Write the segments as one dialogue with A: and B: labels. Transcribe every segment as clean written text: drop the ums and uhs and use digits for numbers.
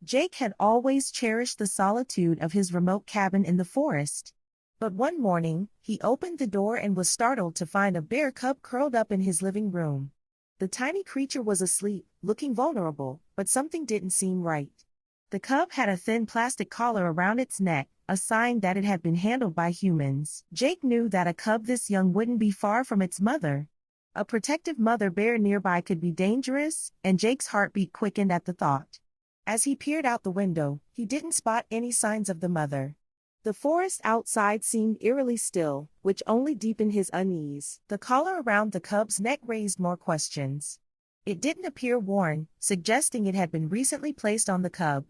A: Jake had always cherished the solitude of his remote cabin in the forest. But one morning, he opened the door and was startled to find a bear cub curled up in his living room. The tiny creature was asleep, looking vulnerable, but something didn't seem right. The cub had a thin plastic collar around its neck, a sign that it had been handled by humans. Jake knew that a cub this young wouldn't be far from its mother. A protective mother bear nearby could be dangerous, and Jake's heartbeat quickened at the thought. As he peered out the window, he didn't spot any signs of the mother. The forest outside seemed eerily still, which only deepened his unease. The collar around the cub's neck raised more questions. It didn't appear worn, suggesting it had been recently placed on the cub.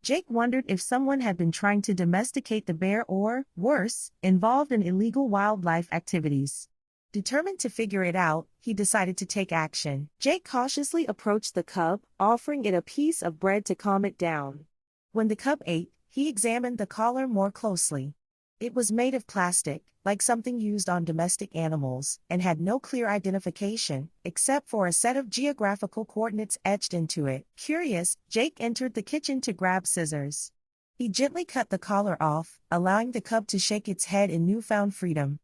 A: Jake wondered if someone had been trying to domesticate the bear or, worse, involved in illegal wildlife activities. Determined to figure it out, he decided to take action. Jake cautiously approached the cub, offering it a piece of bread to calm it down. When the cub ate, he examined the collar more closely. It was made of plastic, like something used on domestic animals, and had no clear identification, except for a set of geographical coordinates etched into it. Curious, Jake entered the kitchen to grab scissors. He gently cut the collar off, allowing the cub to shake its head in newfound freedom.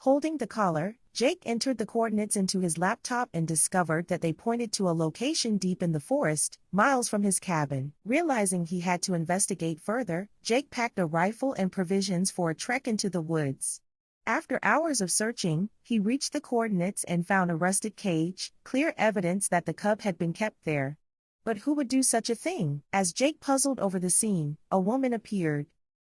A: Holding the collar, Jake entered the coordinates into his laptop and discovered that they pointed to a location deep in the forest, miles from his cabin. Realizing he had to investigate further, Jake packed a rifle and provisions for a trek into the woods. After hours of searching, he reached the coordinates and found a rusted cage, clear evidence that the cub had been kept there. But who would do such a thing? As Jake puzzled over the scene, a woman appeared.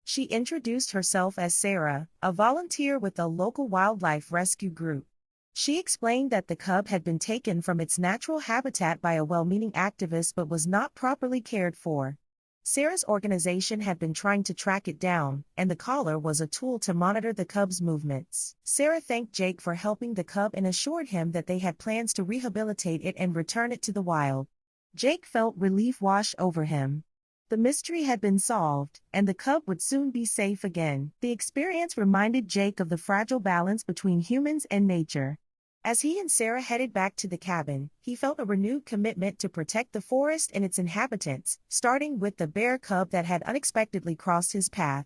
A: She introduced herself as Sarah, a volunteer with a local wildlife rescue group. She explained that the cub had been taken from its natural habitat by a well-meaning activist but was not properly cared for. Sarah's organization had been trying to track it down, and the collar was a tool to monitor the cub's movements. Sarah thanked Jake for helping the cub and assured him that they had plans to rehabilitate it and return it to the wild. Jake felt relief wash over him. The mystery had been solved, and the cub would soon be safe again. The experience reminded Jake of the fragile balance between humans and nature. As he and Sarah headed back to the cabin, he felt a renewed commitment to protect the forest and its inhabitants, starting with the bear cub that had unexpectedly crossed his path.